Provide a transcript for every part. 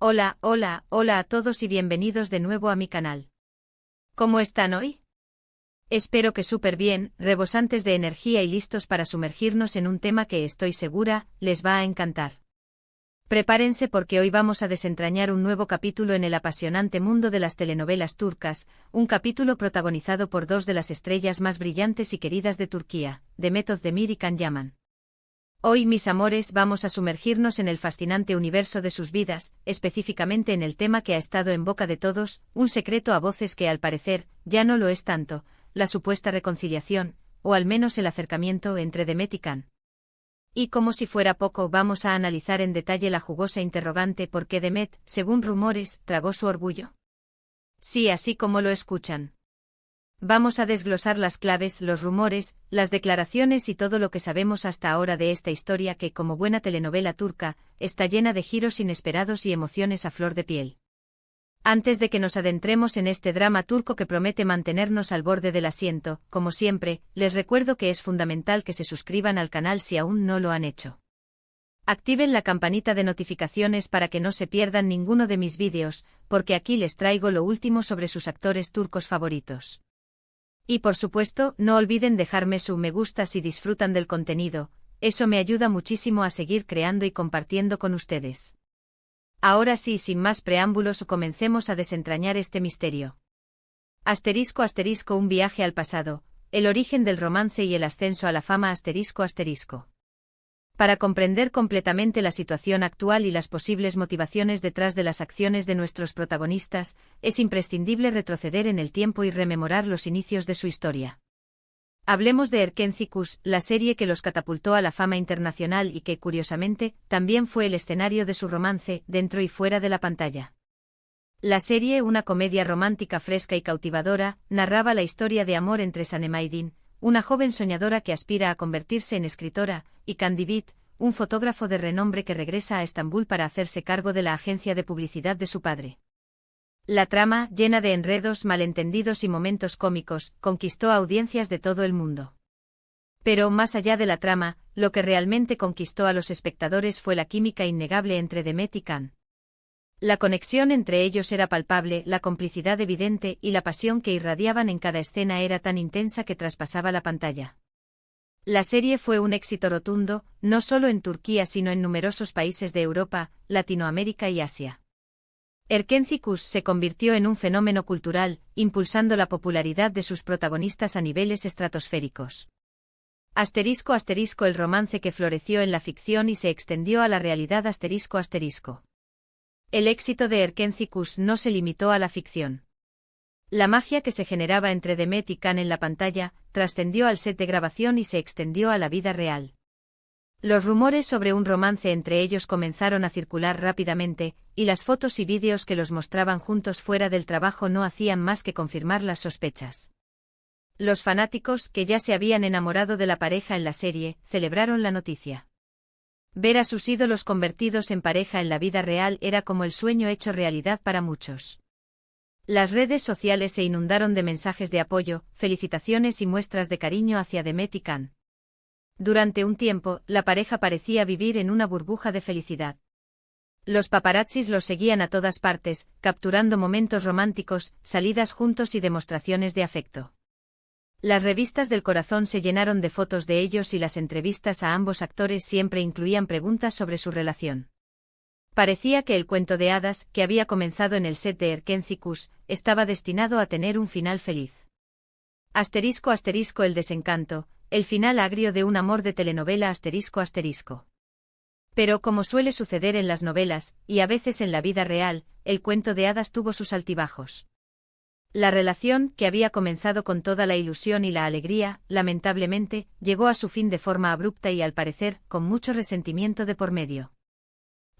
Hola, hola, hola a todos y bienvenidos de nuevo a mi canal. ¿Cómo están hoy? Espero que súper bien, rebosantes de energía y listos para sumergirnos en un tema que estoy segura, les va a encantar. Prepárense porque hoy vamos a desentrañar un nuevo capítulo en el apasionante mundo de las telenovelas turcas, un capítulo protagonizado por dos de las estrellas más brillantes y queridas de Turquía, Demet Özdemir y Can Yaman. Hoy, mis amores, vamos a sumergirnos en el fascinante universo de sus vidas, específicamente en el tema que ha estado en boca de todos, un secreto a voces que al parecer, ya no lo es tanto, la supuesta reconciliación, o al menos el acercamiento entre Demet y Can. Y como si fuera poco, vamos a analizar en detalle la jugosa interrogante por qué Demet, según rumores, tragó su orgullo. Sí, así como lo escuchan. Vamos a desglosar las claves, los rumores, las declaraciones y todo lo que sabemos hasta ahora de esta historia que, como buena telenovela turca, está llena de giros inesperados y emociones a flor de piel. Antes de que nos adentremos en este drama turco que promete mantenernos al borde del asiento, como siempre, les recuerdo que es fundamental que se suscriban al canal si aún no lo han hecho. Activen la campanita de notificaciones para que no se pierdan ninguno de mis vídeos, porque aquí les traigo lo último sobre sus actores turcos favoritos. Y por supuesto, no olviden dejarme su me gusta si disfrutan del contenido, eso me ayuda muchísimo a seguir creando y compartiendo con ustedes. Ahora sí, sin más preámbulos, comencemos a desentrañar este misterio. Asterisco asterisco un viaje al pasado, el origen del romance y el ascenso a la fama asterisco asterisco. Para comprender completamente la situación actual y las posibles motivaciones detrás de las acciones de nuestros protagonistas, es imprescindible retroceder en el tiempo y rememorar los inicios de su historia. Hablemos de Erkenci-Kuş, la serie que los catapultó a la fama internacional y que, curiosamente, también fue el escenario de su romance, dentro y fuera de la pantalla. La serie, una comedia romántica fresca y cautivadora, narraba la historia de amor entre Sanem Aydin, una joven soñadora que aspira a convertirse en escritora, y Can Divit, un fotógrafo de renombre que regresa a Estambul para hacerse cargo de la agencia de publicidad de su padre. La trama, llena de enredos, malentendidos y momentos cómicos, conquistó a audiencias de todo el mundo. Pero, más allá de la trama, lo que realmente conquistó a los espectadores fue la química innegable entre Demet y Can. La conexión entre ellos era palpable, la complicidad evidente y la pasión que irradiaban en cada escena era tan intensa que traspasaba la pantalla. La serie fue un éxito rotundo, no solo en Turquía sino en numerosos países de Europa, Latinoamérica y Asia. Erkenci-Kuş se convirtió en un fenómeno cultural, impulsando la popularidad de sus protagonistas a niveles estratosféricos. Asterisco asterisco el romance que floreció en la ficción y se extendió a la realidad asterisco asterisco. El éxito de Erkenci-Kuş no se limitó a la ficción. La magia que se generaba entre Demet y Can en la pantalla, trascendió al set de grabación y se extendió a la vida real. Los rumores sobre un romance entre ellos comenzaron a circular rápidamente, y las fotos y vídeos que los mostraban juntos fuera del trabajo no hacían más que confirmar las sospechas. Los fanáticos, que ya se habían enamorado de la pareja en la serie, celebraron la noticia. Ver a sus ídolos convertidos en pareja en la vida real era como el sueño hecho realidad para muchos. Las redes sociales se inundaron de mensajes de apoyo, felicitaciones y muestras de cariño hacia Demet y Can. Durante un tiempo, la pareja parecía vivir en una burbuja de felicidad. Los paparazzis los seguían a todas partes, capturando momentos románticos, salidas juntos y demostraciones de afecto. Las revistas del corazón se llenaron de fotos de ellos y las entrevistas a ambos actores siempre incluían preguntas sobre su relación. Parecía que el cuento de hadas, que había comenzado en el set de Erkenci-Kuş, estaba destinado a tener un final feliz. Asterisco asterisco el desencanto, el final agrio de un amor de telenovela asterisco asterisco. Pero como suele suceder en las novelas, y a veces en la vida real, el cuento de hadas tuvo sus altibajos. La relación, que había comenzado con toda la ilusión y la alegría, lamentablemente, llegó a su fin de forma abrupta y al parecer, con mucho resentimiento de por medio.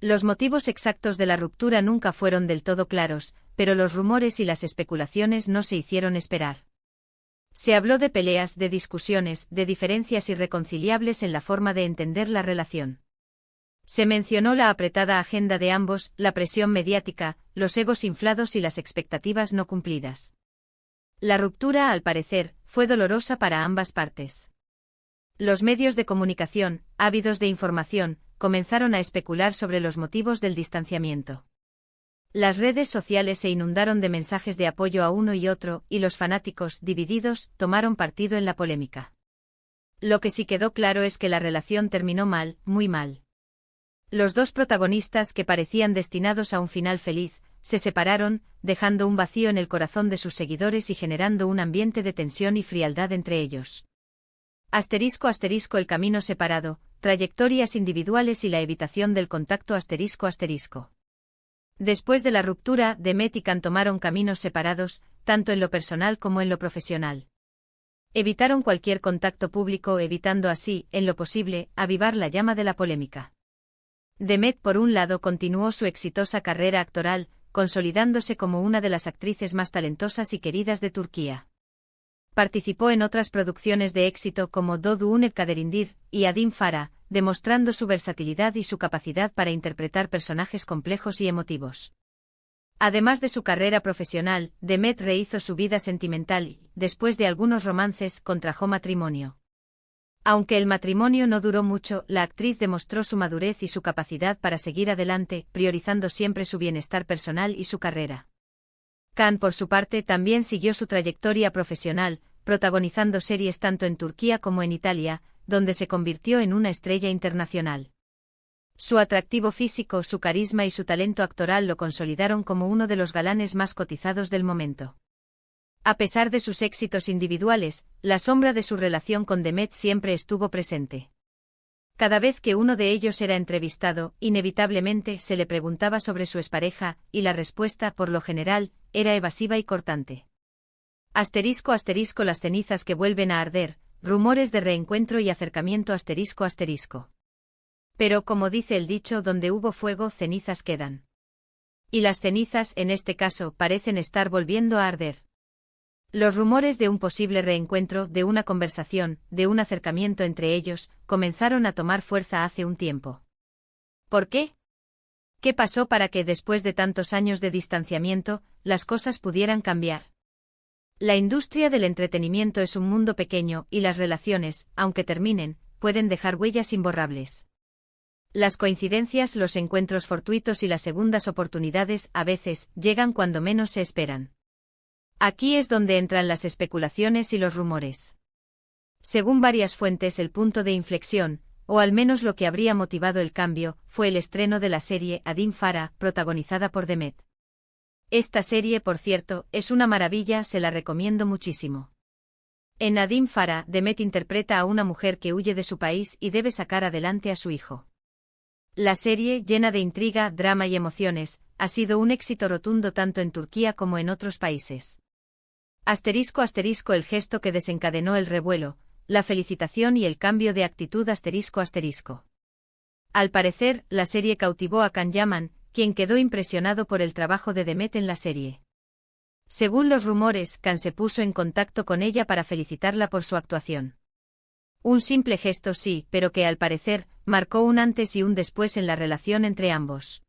Los motivos exactos de la ruptura nunca fueron del todo claros, pero los rumores y las especulaciones no se hicieron esperar. Se habló de peleas, de discusiones, de diferencias irreconciliables en la forma de entender la relación. Se mencionó la apretada agenda de ambos, la presión mediática, los egos inflados y las expectativas no cumplidas. La ruptura, al parecer, fue dolorosa para ambas partes. Los medios de comunicación, ávidos de información, comenzaron a especular sobre los motivos del distanciamiento. Las redes sociales se inundaron de mensajes de apoyo a uno y otro, y los fanáticos, divididos, tomaron partido en la polémica. Lo que sí quedó claro es que la relación terminó mal, muy mal. Los dos protagonistas, que parecían destinados a un final feliz, se separaron, dejando un vacío en el corazón de sus seguidores y generando un ambiente de tensión y frialdad entre ellos. Asterisco asterisco el camino separado, trayectorias individuales y la evitación del contacto asterisco asterisco. Después de la ruptura, Demet y Can tomaron caminos separados, tanto en lo personal como en lo profesional. Evitaron cualquier contacto público, evitando así, en lo posible, avivar la llama de la polémica. Demet, por un lado, continuó su exitosa carrera actoral, consolidándose como una de las actrices más talentosas y queridas de Turquía. Participó en otras producciones de éxito como Doğduğun Kaderindir y Adim Farah, demostrando su versatilidad y su capacidad para interpretar personajes complejos y emotivos. Además de su carrera profesional, Demet rehizo su vida sentimental y, después de algunos romances, contrajo matrimonio. Aunque el matrimonio no duró mucho, la actriz demostró su madurez y su capacidad para seguir adelante, priorizando siempre su bienestar personal y su carrera. Can, por su parte, también siguió su trayectoria profesional, protagonizando series tanto en Turquía como en Italia, donde se convirtió en una estrella internacional. Su atractivo físico, su carisma y su talento actoral lo consolidaron como uno de los galanes más cotizados del momento. A pesar de sus éxitos individuales, la sombra de su relación con Demet siempre estuvo presente. Cada vez que uno de ellos era entrevistado, inevitablemente se le preguntaba sobre su expareja, y la respuesta, por lo general, era evasiva y cortante. Asterisco asterisco las cenizas que vuelven a arder, rumores de reencuentro y acercamiento asterisco asterisco. Pero, como dice el dicho, donde hubo fuego, cenizas quedan. Y las cenizas, en este caso, parecen estar volviendo a arder. Los rumores de un posible reencuentro, de una conversación, de un acercamiento entre ellos, comenzaron a tomar fuerza hace un tiempo. ¿Por qué? ¿Qué pasó para que, después de tantos años de distanciamiento, las cosas pudieran cambiar? La industria del entretenimiento es un mundo pequeño, y las relaciones, aunque terminen, pueden dejar huellas imborrables. Las coincidencias, los encuentros fortuitos y las segundas oportunidades, a veces, llegan cuando menos se esperan. Aquí es donde entran las especulaciones y los rumores. Según varias fuentes, el punto de inflexión, o al menos lo que habría motivado el cambio, fue el estreno de la serie Adim Farah, protagonizada por Demet. Esta serie, por cierto, es una maravilla, se la recomiendo muchísimo. En Adim Farah, Demet interpreta a una mujer que huye de su país y debe sacar adelante a su hijo. La serie, llena de intriga, drama y emociones, ha sido un éxito rotundo tanto en Turquía como en otros países. Asterisco asterisco el gesto que desencadenó el revuelo, la felicitación y el cambio de actitud asterisco asterisco. Al parecer, la serie cautivó a Can Yaman, quien quedó impresionado por el trabajo de Demet en la serie. Según los rumores, Can se puso en contacto con ella para felicitarla por su actuación. Un simple gesto sí, pero que al parecer, marcó un antes y un después en la relación entre ambos.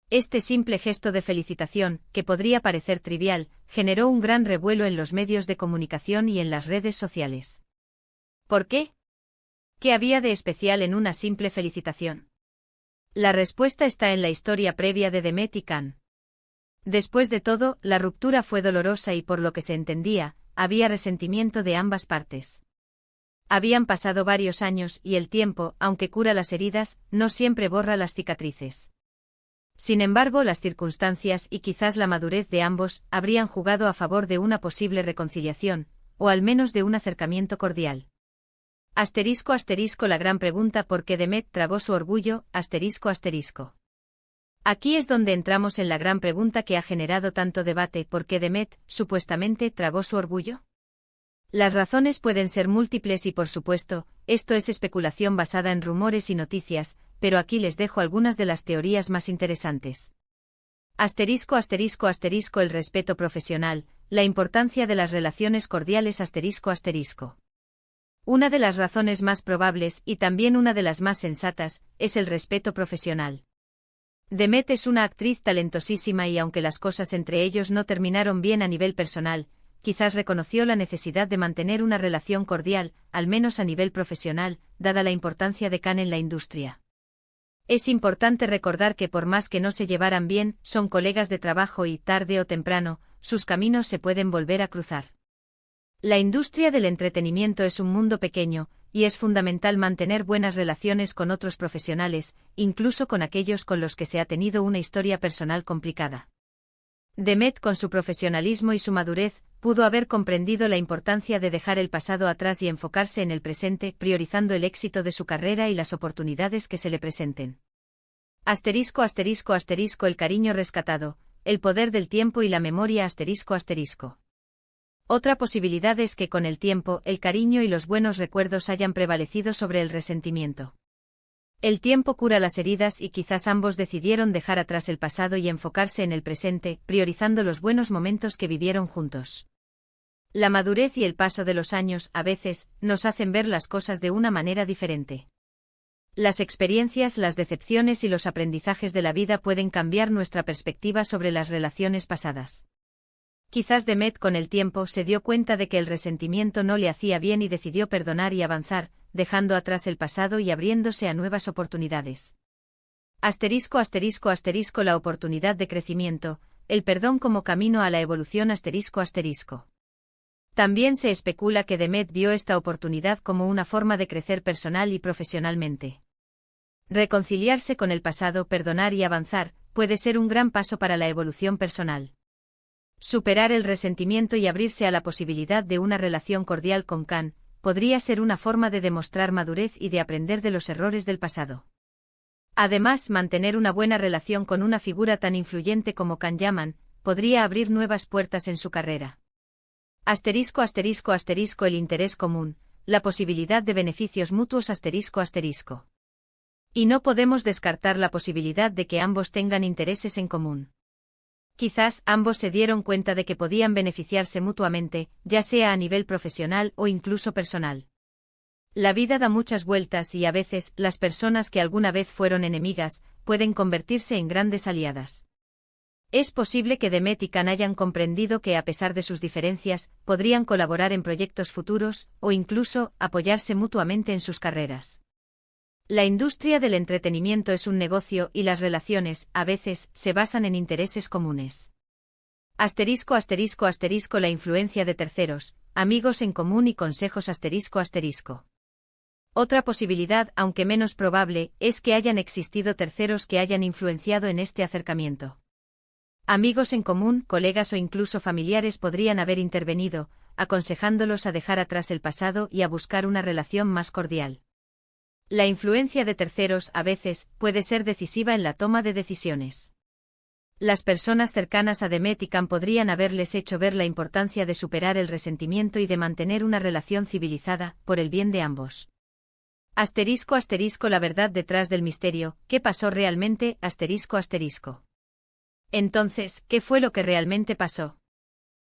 Este simple gesto de felicitación, que podría parecer trivial, generó un gran revuelo en los medios de comunicación y en las redes sociales. ¿Por qué? ¿Qué había de especial en una simple felicitación? La respuesta está en la historia previa de Demet y Can. Después de todo, la ruptura fue dolorosa y por lo que se entendía, había resentimiento de ambas partes. Habían pasado varios años y el tiempo, aunque cura las heridas, no siempre borra las cicatrices. Sin embargo, las circunstancias y quizás la madurez de ambos habrían jugado a favor de una posible reconciliación, o al menos de un acercamiento cordial. Asterisco asterisco la gran pregunta ¿por qué Demet tragó su orgullo? Asterisco asterisco. Aquí es donde entramos en la gran pregunta que ha generado tanto debate ¿por qué Demet, supuestamente, tragó su orgullo? Las razones pueden ser múltiples y por supuesto, esto es especulación basada en rumores y noticias, pero aquí les dejo algunas de las teorías más interesantes. Asterisco asterisco asterisco el respeto profesional, la importancia de las relaciones cordiales asterisco asterisco. Una de las razones más probables, y también una de las más sensatas, es el respeto profesional. Demet es una actriz talentosísima y aunque las cosas entre ellos no terminaron bien a nivel personal, quizás reconoció la necesidad de mantener una relación cordial, al menos a nivel profesional, dada la importancia de Can en la industria. Es importante recordar que por más que no se llevaran bien, son colegas de trabajo y, tarde o temprano, sus caminos se pueden volver a cruzar. La industria del entretenimiento es un mundo pequeño, y es fundamental mantener buenas relaciones con otros profesionales, incluso con aquellos con los que se ha tenido una historia personal complicada. Demet, con su profesionalismo y su madurez, pudo haber comprendido la importancia de dejar el pasado atrás y enfocarse en el presente, priorizando el éxito de su carrera y las oportunidades que se le presenten. ***** El cariño rescatado, el poder del tiempo y la memoria ****. Otra posibilidad es que con el tiempo, el cariño y los buenos recuerdos hayan prevalecido sobre el resentimiento. El tiempo cura las heridas y quizás ambos decidieron dejar atrás el pasado y enfocarse en el presente, priorizando los buenos momentos que vivieron juntos. La madurez y el paso de los años, a veces, nos hacen ver las cosas de una manera diferente. Las experiencias, las decepciones y los aprendizajes de la vida pueden cambiar nuestra perspectiva sobre las relaciones pasadas. Quizás Demet con el tiempo se dio cuenta de que el resentimiento no le hacía bien y decidió perdonar y avanzar, dejando atrás el pasado y abriéndose a nuevas oportunidades. ****, la oportunidad de crecimiento, el perdón como camino a la evolución ****. También se especula que Demet vio esta oportunidad como una forma de crecer personal y profesionalmente. Reconciliarse con el pasado, perdonar y avanzar, puede ser un gran paso para la evolución personal. Superar el resentimiento y abrirse a la posibilidad de una relación cordial con Khan podría ser una forma de demostrar madurez y de aprender de los errores del pasado. Además, mantener una buena relación con una figura tan influyente como Khan Yaman podría abrir nuevas puertas en su carrera. ****, el interés común, la posibilidad de beneficios mutuos ****. Y no podemos descartar la posibilidad de que ambos tengan intereses en común. Quizás ambos se dieron cuenta de que podían beneficiarse mutuamente, ya sea a nivel profesional o incluso personal. La vida da muchas vueltas y a veces, las personas que alguna vez fueron enemigas, pueden convertirse en grandes aliadas. Es posible que Demet y Khan hayan comprendido que a pesar de sus diferencias, podrían colaborar en proyectos futuros, o incluso, apoyarse mutuamente en sus carreras. La industria del entretenimiento es un negocio y las relaciones, a veces, se basan en intereses comunes. ****, la influencia de terceros, amigos en común y consejos ****. Otra posibilidad, aunque menos probable, es que hayan existido terceros que hayan influenciado en este acercamiento. Amigos en común, colegas o incluso familiares podrían haber intervenido, aconsejándolos a dejar atrás el pasado y a buscar una relación más cordial. La influencia de terceros, a veces, puede ser decisiva en la toma de decisiones. Las personas cercanas a Demet y Khan podrían haberles hecho ver la importancia de superar el resentimiento y de mantener una relación civilizada, por el bien de ambos. ****, la verdad detrás del misterio, ¿qué pasó realmente? ****. Entonces, ¿qué fue lo que realmente pasó?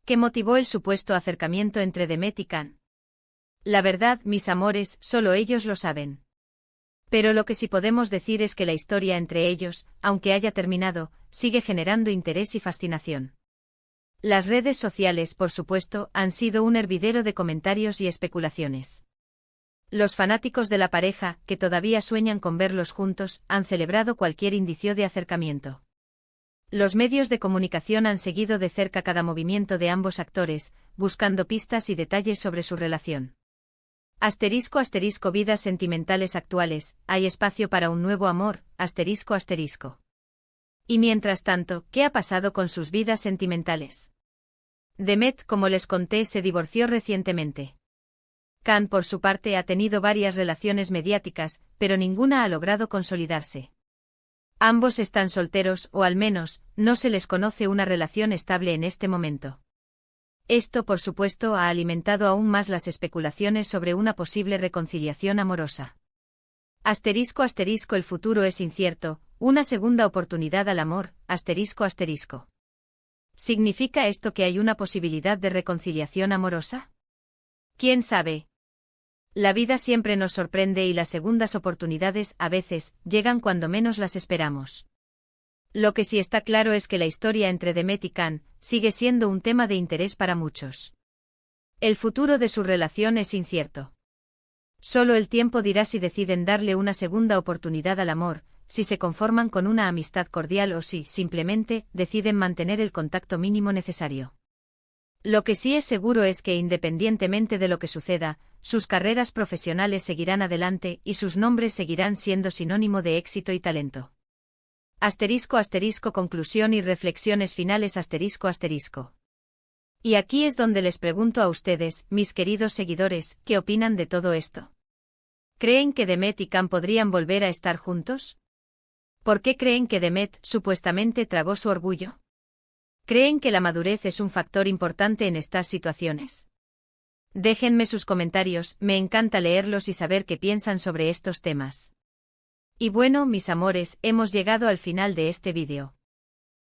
¿Qué motivó el supuesto acercamiento entre Demet y Khan? La verdad, mis amores, solo ellos lo saben. Pero lo que sí podemos decir es que la historia entre ellos, aunque haya terminado, sigue generando interés y fascinación. Las redes sociales, por supuesto, han sido un hervidero de comentarios y especulaciones. Los fanáticos de la pareja, que todavía sueñan con verlos juntos, han celebrado cualquier indicio de acercamiento. Los medios de comunicación han seguido de cerca cada movimiento de ambos actores, buscando pistas y detalles sobre su relación. ****, vidas sentimentales actuales, ¿hay espacio para un nuevo amor? ****. Y mientras tanto, ¿qué ha pasado con sus vidas sentimentales? Demet, como les conté, se divorció recientemente. Khan, por su parte, ha tenido varias relaciones mediáticas, pero ninguna ha logrado consolidarse. Ambos están solteros, o al menos, no se les conoce una relación estable en este momento. Esto, por supuesto, ha alimentado aún más las especulaciones sobre una posible reconciliación amorosa. ****, el futuro es incierto, una segunda oportunidad al amor, ****. ¿Significa esto que hay una posibilidad de reconciliación amorosa? ¿Quién sabe? La vida siempre nos sorprende y las segundas oportunidades, a veces, llegan cuando menos las esperamos. Lo que sí está claro es que la historia entre Demet y Khan sigue siendo un tema de interés para muchos. El futuro de su relación es incierto. Solo el tiempo dirá si deciden darle una segunda oportunidad al amor, si se conforman con una amistad cordial o si, simplemente, deciden mantener el contacto mínimo necesario. Lo que sí es seguro es que independientemente de lo que suceda, sus carreras profesionales seguirán adelante y sus nombres seguirán siendo sinónimo de éxito y talento. *** Conclusión y reflexiones finales ***. Y aquí es donde les pregunto a ustedes, mis queridos seguidores, ¿qué opinan de todo esto? ¿Creen que Demet y Can podrían volver a estar juntos? ¿Por qué creen que Demet, supuestamente, tragó su orgullo? ¿Creen que la madurez es un factor importante en estas situaciones? Déjenme sus comentarios, me encanta leerlos y saber qué piensan sobre estos temas. Y bueno, mis amores, hemos llegado al final de este vídeo.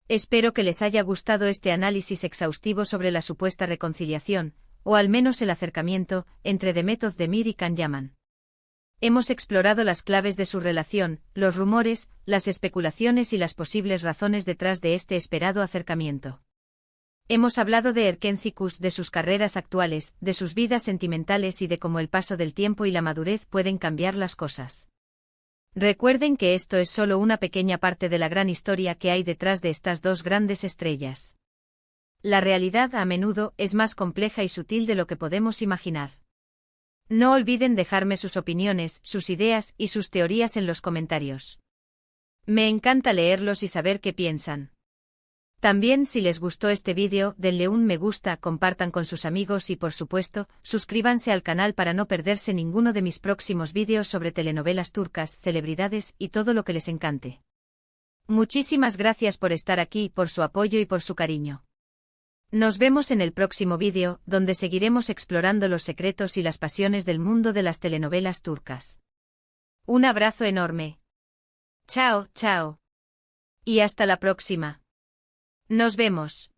Espero que les haya gustado este análisis exhaustivo sobre la supuesta reconciliación, o al menos el acercamiento, entre Demet Özdemir y Can Yaman. Hemos explorado las claves de su relación, los rumores, las especulaciones y las posibles razones detrás de este esperado acercamiento. Hemos hablado de Erken Cikus, de sus carreras actuales, de sus vidas sentimentales y de cómo el paso del tiempo y la madurez pueden cambiar las cosas. Recuerden que esto es solo una pequeña parte de la gran historia que hay detrás de estas dos grandes estrellas. La realidad a menudo es más compleja y sutil de lo que podemos imaginar. No olviden dejarme sus opiniones, sus ideas y sus teorías en los comentarios. Me encanta leerlos y saber qué piensan. También, si les gustó este vídeo, denle un me gusta, compartan con sus amigos y, por supuesto, suscríbanse al canal para no perderse ninguno de mis próximos vídeos sobre telenovelas turcas, celebridades y todo lo que les encante. Muchísimas gracias por estar aquí, por su apoyo y por su cariño. Nos vemos en el próximo vídeo, donde seguiremos explorando los secretos y las pasiones del mundo de las telenovelas turcas. Un abrazo enorme. Chao, chao. Y hasta la próxima. Nos vemos.